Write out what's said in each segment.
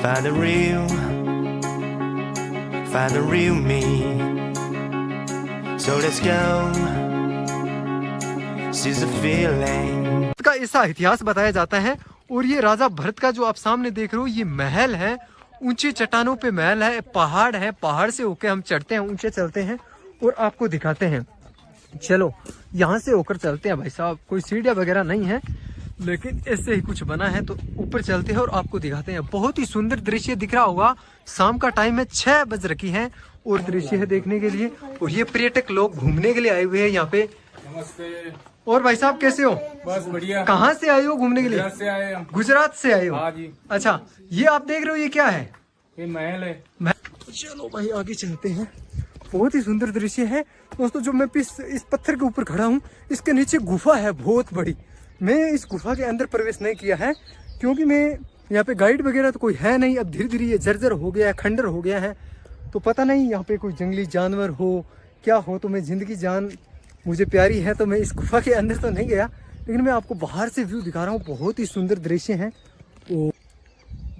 Find the real me. So let's go. Seize the feeling. का ऐसा इतिहास बताया जाता है और ये राजा भरत का जो आप सामने देख रहे हो ये महल है। ऊंची चट्टानों पे महल है, पहाड़ है, पहाड़ से होके हम चढ़ते हैं, ऊंचे चलते हैं और आपको दिखाते हैं। चलो यहाँ से होकर चलते हैं भाई साहब। कोई सीढ़ियाँ वगैरह नहीं है लेकिन ऐसे ही कुछ बना है, तो ऊपर चलते हैं और आपको दिखाते हैं। बहुत ही सुंदर दृश्य दिख रहा होगा। शाम का टाइम है, 6 बज रखी है और दृश्य है देखने के लिए। और ये पर्यटक लोग घूमने के लिए आए हुए हैं यहाँ पे। नमस्ते। और भाई साहब कैसे हो? बस बढ़िया। कहाँ से आए हो घूमने के लिए? गुजरात से आए हम। गुजरात से आए हो? हाँ जी। अच्छा, ये आप देख रहे हो ये क्या है? ये महल है। चलो भाई आगे चलते हैं। बहुत ही सुंदर दृश्य है दोस्तों। जो मैं इस पत्थर के ऊपर खड़ा हूँ, इसके नीचे गुफा है बहुत बड़ी। मैं इस गुफा के अंदर प्रवेश नहीं किया है क्योंकि मैं यहाँ पे गाइड वगैरह तो कोई है नहीं। अब धीरे धीरे ये जर्जर हो गया है, खंडर हो गया है, तो पता नहीं यहाँ पे कोई जंगली जानवर हो क्या हो। तो मैं जिंदगी जान मुझे प्यारी है तो मैं इस गुफा के अंदर तो नहीं गया, लेकिन मैं आपको बाहर से व्यू दिखा रहा हूँ। बहुत ही सुंदर दृश्य है।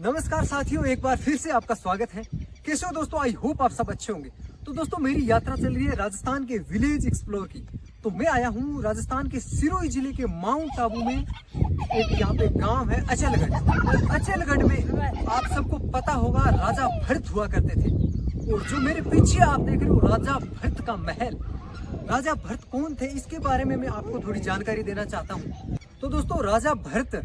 नमस्कार साथियों, एक बार फिर से आपका स्वागत है। कैसे हो दोस्तों? आई होप आप सब अच्छे होंगे। तो दोस्तों मेरी यात्रा चल रही है राजस्थान के विलेज एक्सप्लोर की। तो मैं आया हूँ राजस्थान के सिरोही जिले के माउंट आबू में। एक यहाँ पे गांव है अचलगढ़। अचलगढ़ में आप सबको पता होगा राजा भरत हुआ करते थे। और जो मेरे पीछे आप देख रहे हो राजा भरत का महल। राजा भरत कौन थे इसके बारे में मैं आपको थोड़ी जानकारी देना चाहता हूँ। तो दोस्तों राजा भरत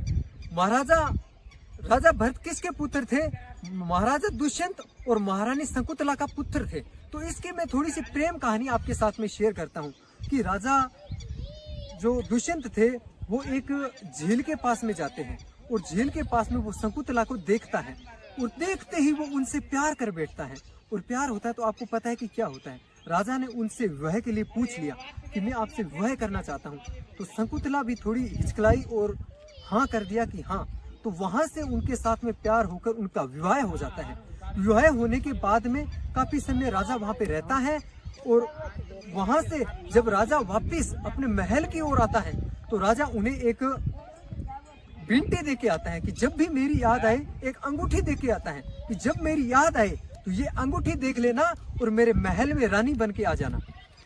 किसके पुत्र थे? महाराजा दुष्यंत और महारानी शकुंतला का पुत्र थे। तो इसकी मैं थोड़ी सी प्रेम कहानी आपके साथ में शेयर करता हूँ कि राजा जो दुष्यंत थे वो एक झील के पास में जाते हैं और झील के पास में वो शकुंतला को देखता है और देखते ही वो उनसे प्यार कर बैठता है। और प्यार होता है तो आपको पता है कि क्या होता है। राजा ने उनसे विवाह के लिए पूछ लिया कि मैं आपसे विवाह करना चाहता हूँ। तो शकुंतला भी थोड़ी हिचकिलाई और हाँ कर दिया कि हाँ। तो वहां से उनके साथ में प्यार होकर उनका विवाह हो जाता है। विवाह होने के बाद में काफी समय राजा वहां पे रहता है और वहां से जब राजा वापिस अपने महल की ओर आता है तो राजा उन्हें एक बिंटे दे के आता है कि जब भी मेरी याद आए, एक अंगूठी दे के आता है कि जब मेरी याद आए तो ये अंगूठी देख लेना और मेरे महल में रानी बन के आ जाना।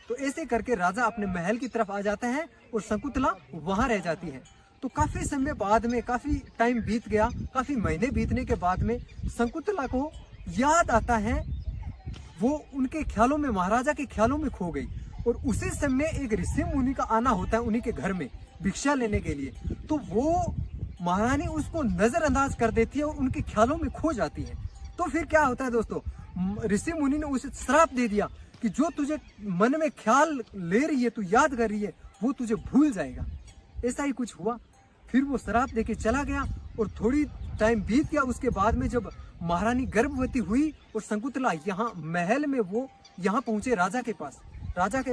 तो ऐसे करके राजा अपने महल की तरफ आ जाता है और शकुंतला वहां रह जाती है। तो काफी समय बाद में, काफी टाइम बीत गया, काफी महीने बीतने के बाद में शकुंतला को याद आता है वो उनके ख्यालों में, महाराजा के ख्यालों में खो गई। और उसी समय एक ऋषि मुनि का आना होता है उन्हीं के घर में भिक्षा लेने के लिए। तो वो महारानी उसको नजरअंदाज कर देती है और उनके ख्यालों में खो जाती है। तो फिर क्या होता है दोस्तों, ऋषि मुनि ने उसे श्राप दे दिया कि जो तुझे मन में ख्याल ले रही है, तू याद कर रही है, वो तुझे भूल जाएगा। ऐसा ही कुछ हुआ। फिर वो श्राप देके चला गया और थोड़ी टाइम बीत गया। उसके बाद में जब महारानी गर्भवती हुई और शकुंतला यहाँ महल में वो यहाँ पहुंचे राजा के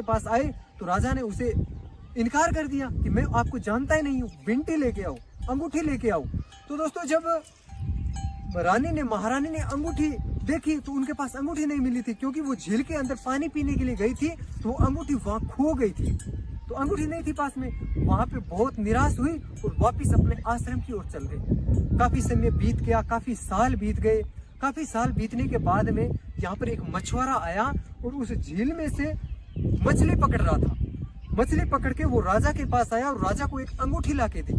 पास आए तो राजा ने उसे इनकार कर दिया कि मैं आपको जानता ही नहीं हूँ, बिंटी लेके आओ, अंगूठी लेके आओ। तो दोस्तों जब महारानी ने अंगूठी देखी तो उनके पास अंगूठी नहीं मिली थी क्योंकि वो झील के अंदर पानी पीने के लिए गई थी तो वो अंगूठी वहां खो गई थी। तो अंगूठी नहीं थी पास में। वहां पे बहुत निराश हुई और वापस अपने आश्रम की ओर चल गए। काफी समय बीत गया, काफी साल बीत गए। काफी साल बीतने के बाद में यहाँ पर एक मछुआरा आया और उस झील में से मछली पकड़ रहा था। मछली पकड़ के वो राजा के पास आया और राजा को एक अंगूठी ला के दी।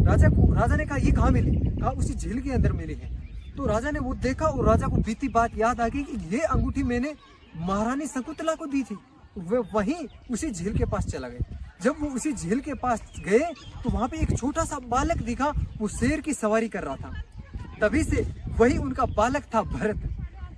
राजा ने कहा ये कहाँ मिली? कहा उसी झील के अंदर मिली है। तो राजा ने वो देखा और राजा को बीती बात याद आ गई कि ये अंगूठी मैंने महारानी शकुंतला को दी थी। वे वहीं उसी झील के पास चला गए। जब वो उसी झील के पास गए तो वहां पे एक छोटा सा बालक दिखा, वो शेर की सवारी कर रहा था। तभी से वही उनका बालक था भरत।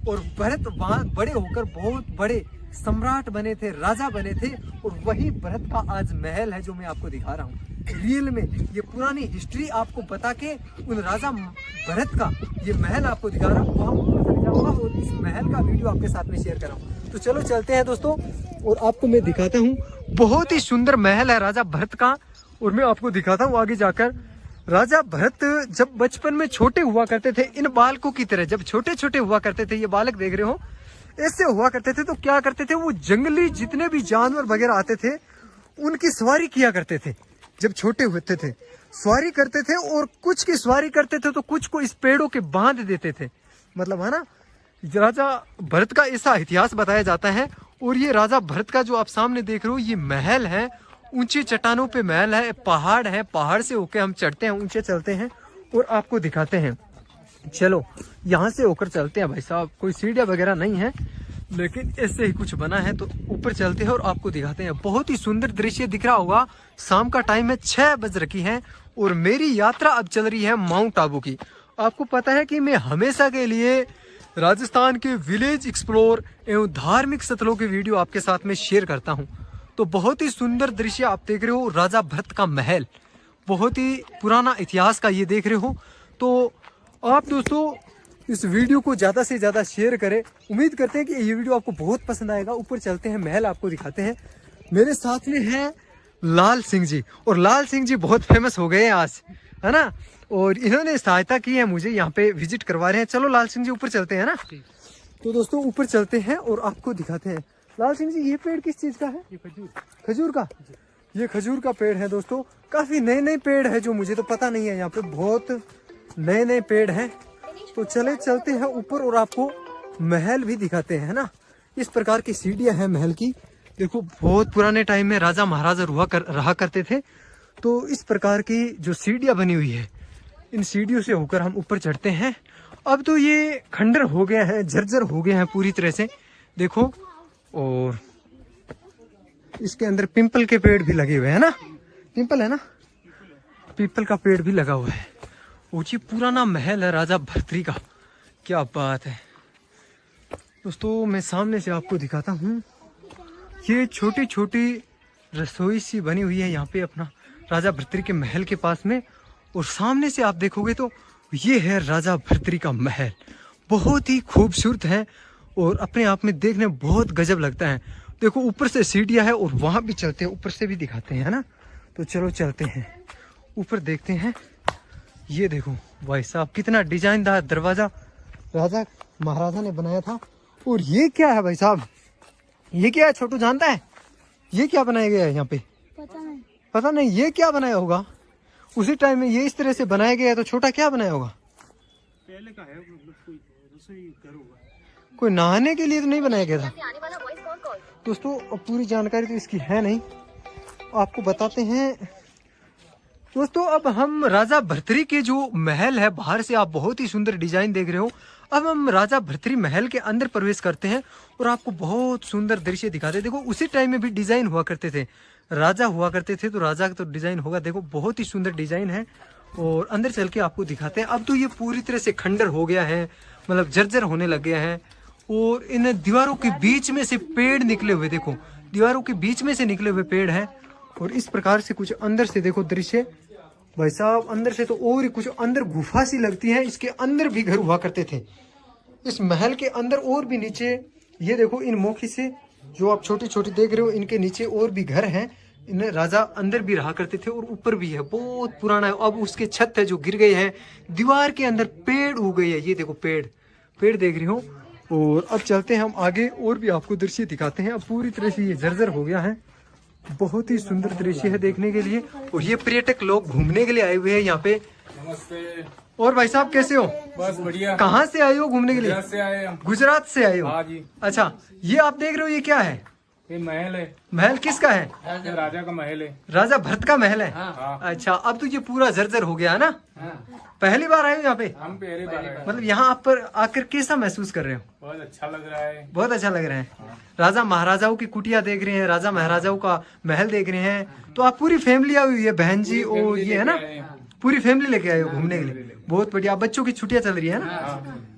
और भरत वहां बड़े होकर बहुत बड़े सम्राट बने थे, राजा बने थे। और वही भरत का आज महल है जो मैं आपको दिखा रहा हूँ। रियल में ये पुरानी हिस्ट्री आपको बता के उन राजा भरत का ये महल आपको दिखा रहा हूँ। वहाँ और इस महल का वीडियो आपके साथ में शेयर कर रहा हूँ। तो चलो चलते हैं दोस्तों और आपको मैं दिखाता हूँ। बहुत ही सुंदर महल है राजा भरत का और मैं आपको दिखाता हूँ आगे जाकर। राजा भरत जब बचपन में छोटे हुआ करते थे, इन बालकों की तरह जब छोटे छोटे हुआ करते थे, ये बालक देख रहे हो ऐसे हुआ करते थे। तो क्या करते थे, वो जंगली जितने भी जानवर वगैरह आते थे उनकी सवारी किया करते थे। जब छोटे होते थे सवारी करते थे और कुछ की सवारी करते थे तो कुछ को इस पेड़ों के बांध देते थे। मतलब है ना, राजा भरत का ऐसा इतिहास बताया जाता है। और ये राजा भरत का जो आप सामने देख रहे हो ये महल है, ऊंची चट्टानों पे महल है, पहाड़ है, पहाड़ से होके हम चढ़ते हैं, ऊंचे चलते हैं और आपको दिखाते हैं। चलो यहाँ से होकर चलते हैं भाई साहब, कोई सीढ़ियाँ वगैरह नहीं है लेकिन ऐसे ही कुछ बना है, तो ऊपर चलते हैं और आपको दिखाते हैं। बहुत ही सुंदर दृश्य दिख रहा होगा। शाम का टाइम है, 6 बज रखी है और मेरी यात्रा अब चल रही है माउंट आबू की। आपको पता है कि मैं हमेशा के लिए राजस्थान के विलेज एक्सप्लोर एवं धार्मिक स्थलों की वीडियो आपके साथ में शेयर करता हूं। तो बहुत ही सुंदर दृश्य आप देख रहे हो, राजा भरत का महल, बहुत ही पुराना इतिहास का ये देख रहे हो। तो आप दोस्तों इस वीडियो को ज़्यादा से ज़्यादा शेयर करें। उम्मीद करते हैं कि ये वीडियो आपको बहुत पसंद आएगा। ऊपर चलते हैं, महल आपको दिखाते हैं। मेरे साथ में है लाल सिंह जी, और लाल सिंह जी बहुत फेमस हो गए हैं आज, है ना, और इन्होंने सहायता की है मुझे, यहाँ पे विजिट करवा रहे हैं। चलो लाल सिंह जी ऊपर चलते हैं ना। तो दोस्तों ऊपर चलते हैं और आपको दिखाते हैं। लाल सिंह जी ये पेड़ किस चीज का है? ये खजूर का। ये खजूर का पेड़ है दोस्तों। काफी नए नए पेड़ है जो मुझे तो पता नहीं है, यहाँ पे बहुत नए नए पेड़ हैं। तो चले चलते हैं ऊपर और आपको महल भी दिखाते हैं ना। इस प्रकार की सीढ़ियां हैं महल की। देखो बहुत पुराने टाइम में राजा महाराजा रहा करते थे। तो इस प्रकार की जो सीढ़ियां बनी हुई है, इन सीढ़ियों से होकर हम ऊपर चढ़ते हैं। अब तो ये खंडर हो गया है, जर्जर हो गया है पूरी तरह से, देखो। और इसके अंदर पिंपल के पेड़ भी लगे हुए हैं ना, पिंपल है ना, पीपल का पेड़ भी लगा हुआ है। ऊंची पुराना महल है राजा भर्तृ का, क्या बात है दोस्तों। मैं सामने से आपको दिखाता हूँ। ये छोटी छोटी रसोई सी बनी हुई है यहाँ पे अपना राजा भर्तृ के महल के पास में। और सामने से आप देखोगे तो ये है राजा भर्तृ का महल, बहुत ही खूबसूरत है और अपने आप में देखने में बहुत गजब लगता है। देखो ऊपर से सीढ़ियाँ है और वहाँ भी चलते हैं, ऊपर से भी दिखाते हैं, है ना। तो चलो चलते हैं ऊपर, देखते हैं। ये देखो भाई साहब कितना डिजाइनदार दरवाजा राजा महाराजा ने बनाया था। और ये क्या है भाई साहब, ये क्या है? छोटू जानता है ये क्या बनाया गया है यहाँ पे? पता नहीं ये क्या बनाया होगा। उसी टाइम में ये इस तरह से बनाया गया है, तो छोटा क्या बनाया होगा? पहले का है, कोई रसोई घर होगा। कोई नहाने के लिए तो नहीं बनाया गया था दोस्तों। अब पूरी जानकारी तो इसकी है नहीं, आपको बताते हैं दोस्तों। अब हम राजा भर्तृ के जो महल है, बाहर से आप बहुत ही सुंदर डिजाइन देख रहे हो। अब हम राजा भर्तृ महल के अंदर प्रवेश करते हैं और आपको बहुत सुंदर दृश्य दिखाते हैं। देखो उसी टाइम में भी डिजाइन हुआ करते थे, राजा हुआ करते थे तो राजा का तो डिजाइन होगा। देखो बहुत ही सुंदर डिजाइन है और अंदर चल के आपको दिखाते हैं। अब तो ये पूरी तरह से खंडर हो गया है, मतलब जर्जर होने लग गया है। और इन दीवारों के बीच में से पेड़ निकले हुए, देखो दीवारों के बीच में से निकले हुए पेड़ हैं। और इस प्रकार से कुछ अंदर से देखो दृश्य भाई साहब, अंदर से तो और ही कुछ अंदर गुफा सी लगती है। इसके अंदर भी घर हुआ करते थे इस महल के अंदर, और भी नीचे ये देखो इन मोखी से जो आप छोटी छोटी देख रहे हो, इनके नीचे और भी घर हैं। इन्हें राजा अंदर भी रहा करते थे और ऊपर भी है, बहुत पुराना है। अब उसके छत है जो गिर गए हैं, दीवार के अंदर पेड़ उग गए हैं। ये देखो पेड़ देख रहे हो। और अब चलते हैं हम आगे और भी आपको दृश्य दिखाते हैं। अब पूरी तरह से ये जर्जर हो गया है, बहुत ही सुंदर दृश्य है देखने के लिए। और ये पर्यटक लोग घूमने के लिए आए हुए हैं यहाँ पे। नमस्ते। और भाई साहब कैसे हो? बस बढ़िया। कहाँ से आए हो घूमने के लिए? गुजरात से आए हम। गुजरात से आए हो? हाँ जी। अच्छा, ये आप देख रहे हो ये क्या है? ये महल है। महल किसका है? ये राजा का महल है। राजा भरत का महल है। हाँ। अच्छा, अब तो ये पूरा जर्जर हो गया है ना। हाँ। पहली बार आए हो यहाँ पे? हम पहले बार आए। मतलब यहाँ आप पर आकर कैसा महसूस कर रहे हो? बहुत अच्छा लग रहा है। बहुत अच्छा लग रहा है। राजा महाराजाओं की कुटिया देख रहे हैं, राजा महाराजाओं का महल देख रहे हैं। तो आप पूरी फैमिली आई हुई है, बहन जी और ये है ना, पूरी फैमिली लेके आए हो घूमने के लिए। बहुत बढ़िया। बच्चों की छुट्टियां चल रही है ना?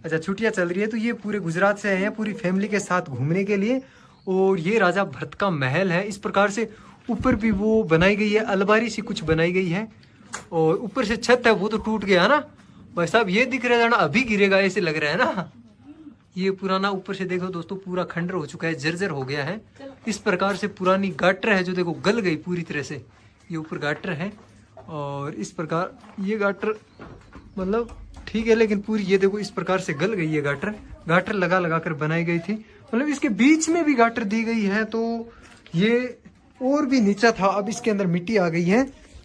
अच्छा, छुट्टियां चल रही है तो ये पूरे गुजरात से आए हैं पूरी फैमिली के साथ घूमने के लिए। और ये राजा भरत का महल है। इस प्रकार से ऊपर भी वो बनाई गई है, अलमारी सी कुछ बनाई गई है। और ऊपर से छत है वो तो टूट गया ना भाई साहब, ये दिख रहा है ना, अभी गिरेगा ऐसे लग रहा है ना। ये पुराना ऊपर से देखो दोस्तों पूरा खंडर हो चुका है, जर्जर हो गया है। इस प्रकार से पुरानी गाटर है जो देखो गल गई पूरी तरह से। ये ऊपर गाटर है और इस प्रकार ये गाटर मतलब ठीक है, लेकिन पूरी ये देखो इस प्रकार से गल गई है गाटर लगा लगा कर बनाई गई थी। मतलब इसके बीच में भी गाटर दी गई है, तो ये और भी नीचा था। अब इसके अंदर मिट्टी आ गई है,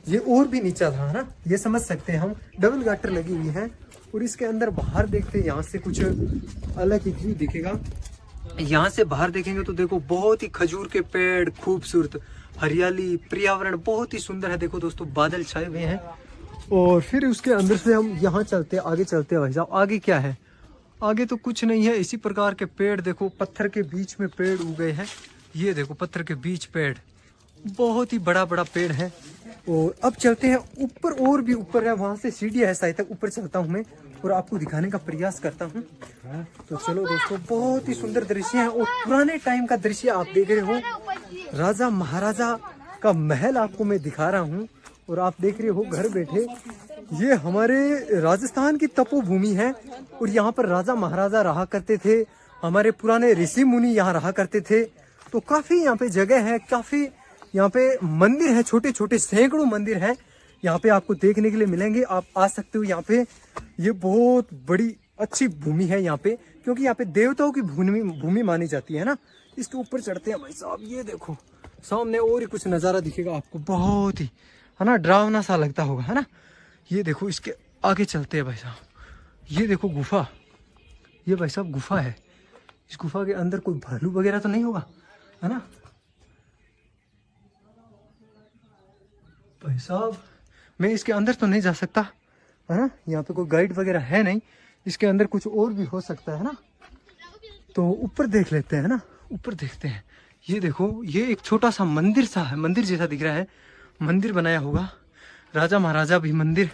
ये और भी नीचा था ना, ये समझ सकते हैं हम। डबल गाटर लगी हुई है और इसके अंदर बाहर देखते हैं, यहाँ से कुछ अलग ही व्यू दिखेगा। यहाँ से बाहर देखेंगे तो देखो बहुत ही खजूर के पेड़, खूबसूरत हरियाली, पर्यावरण बहुत ही सुंदर है। देखो दोस्तों बादल छाए हुए हैं। और फिर उसके अंदर से हम यहाँ चलते, आगे चलते हैं भाई साहब। आगे क्या है? आगे तो कुछ नहीं है, इसी प्रकार के पेड़ देखो, पत्थर के बीच में पेड़ उगे हैं। ये देखो पत्थर के बीच पेड़, बहुत ही बड़ा बड़ा पेड़ है। और अब चलते हैं ऊपर, और भी ऊपर है, वहां से सीढ़ी है शायद तक, ऊपर चलता हूँ मैं और आपको दिखाने का प्रयास करता हूँ। तो चलो दोस्तों, बहुत ही सुंदर दृश्य है और पुराने टाइम का दृश्य आप देख रहे हो। राजा महाराजा का महल आपको मैं दिखा रहा हूँ और आप देख रहे हो घर बैठे। ये हमारे राजस्थान की तपोभूमि है और यहाँ पर राजा महाराजा रहा करते थे, हमारे पुराने ऋषि मुनि यहाँ रहा करते थे। तो काफी यहाँ पे जगह है, काफी यहाँ पे मंदिर है, छोटे छोटे सैकड़ों मंदिर है यहाँ पे आपको देखने के लिए मिलेंगे। आप आ सकते हो यहाँ पे। ये बहुत बड़ी अच्छी भूमि है यहाँ पे, क्योंकि यहाँ पे देवताओं की भूमि मानी जाती है ना। इसके ऊपर चढ़ते हैं भाई साहब। ये देखो सामने और ही कुछ नज़ारा दिखेगा आपको, बहुत ही है ना डरावना सा लगता होगा, है ना। ये देखो इसके आगे चलते हैं भाई साहब। ये देखो गुफा, ये भाई साहब गुफा है। इस गुफा के अंदर कोई भालू वगैरह तो नहीं होगा, है ना भाई साहब। मैं इसके अंदर तो नहीं जा सकता, है ना। यहाँ पे कोई गाइड वगैरह है नहीं। इसके अंदर कुछ और भी हो सकता है ना। तो ऊपर देख लेते हैं ना, ऊपर देखते हैं। ये देखो, ये एक छोटा सा मंदिर सा है, मंदिर जैसा दिख रहा है। मंदिर बनाया होगा, राजा महाराजा भी मंदिर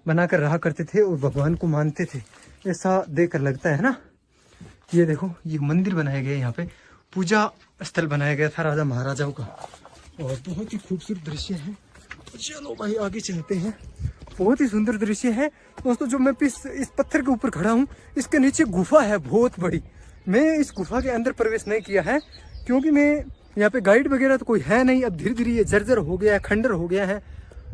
बनाकर रहा करते थे और भगवान को मानते थे, ऐसा देखकर लगता है ना। ये देखो, ये मंदिर बनाया गया, यहाँ पे पूजा स्थल बनाया गया था राजा महाराजाओं का और बहुत ही खूबसूरत दृश्य है। चलो भाई आगे चलते हैं। बहुत ही सुंदर दृश्य है दोस्तों। जो मैं इस पत्थर के ऊपर खड़ा हूँ, इसके नीचे गुफा है बहुत बड़ी। मैं इस गुफा के अंदर प्रवेश नहीं किया है, क्योंकि मैं यहाँ पे गाइड वगैरह तो कोई है नहीं। अब धीरे धीरे ये जर्जर हो गया है, खंडर हो गया है,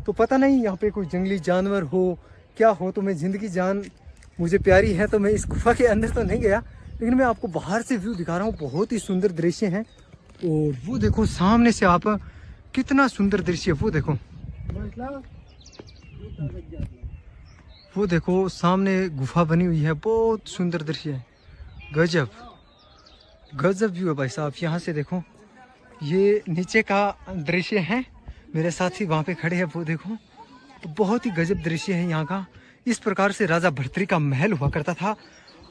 तो पता नहीं यहाँ पे कोई जंगली जानवर हो क्या हो। तो मैं जिंदगी जान मुझे प्यारी है, तो मैं इस गुफा के अंदर तो नहीं गया, लेकिन मैं आपको बाहर से व्यू दिखा रहा हूँ। बहुत ही सुंदर दृश्य है। और वो देखो सामने से आप, कितना सुंदर दृश्य, वो देखो, वो देखो सामने गुफा बनी हुई है, बहुत सुंदर दृश्य है। गजब गजब व्यू है भाई साहब। यहाँ से देखो, ये नीचे का दृश्य है, मेरे साथी वहाँ पे खड़े हैं, वो देखो, तो बहुत ही गजब दृश्य है यहाँ का। इस प्रकार से राजा भर्तृ का महल हुआ करता था।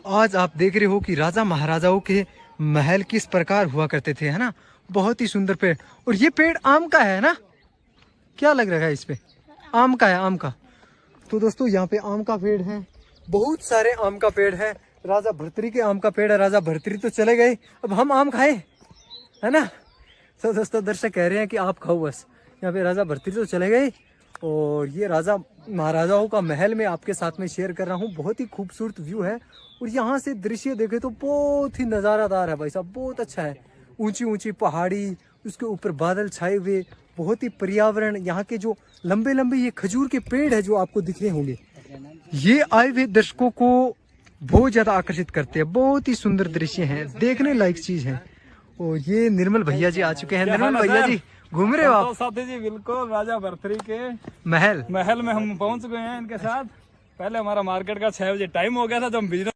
आज आप देख रहे हो कि राजा महाराजाओं के महल किस प्रकार हुआ करते थे, है ना। बहुत ही सुंदर पेड़, और ये पेड़ आम का है ना, क्या लग रहा है इस पे? आम का है, आम का। तो दोस्तों यहाँ पे आम का पेड़ है, बहुत सारे आम का पेड़ है। राजा भर्तृ के आम का पेड़ है। राजा भर्तृ तो चले गए, अब हम आम खाए, है ना। तो दोस्तों दर्शक कह रहे हैं कि आप खाओ बस। यहाँ पे राजा भर्तृ तो चले गए और ये राजा महाराजाओं का महल में आपके साथ में शेयर कर रहा हूँ। बहुत ही खूबसूरत व्यू है और यहाँ से दृश्य देखे तो बहुत ही नज़ारादार है भाई साहब, बहुत अच्छा है। ऊंची ऊंची पहाड़ी, उसके ऊपर बादल छाए हुए, बहुत ही पर्यावरण। यहाँ के जो लंबे लंबे ये खजूर के पेड़ है जो आपको दिख रहे होंगे, ये आए हुए दर्शकों को बहुत ज्यादा आकर्षित करते हैं। बहुत ही सुंदर दृश्य है, देखने लायक चीज है। और ये निर्मल भैया जी आ चुके हैं। निर्मल भैया जी घूम रहे हो आप? साथी जी बिल्कुल, राजा भर्तृ के महल में हम पहुंच गए हैं इनके साथ। पहले हमारा मार्केट का 6 बजे टाइम हो गया था, जब हम बिजनेस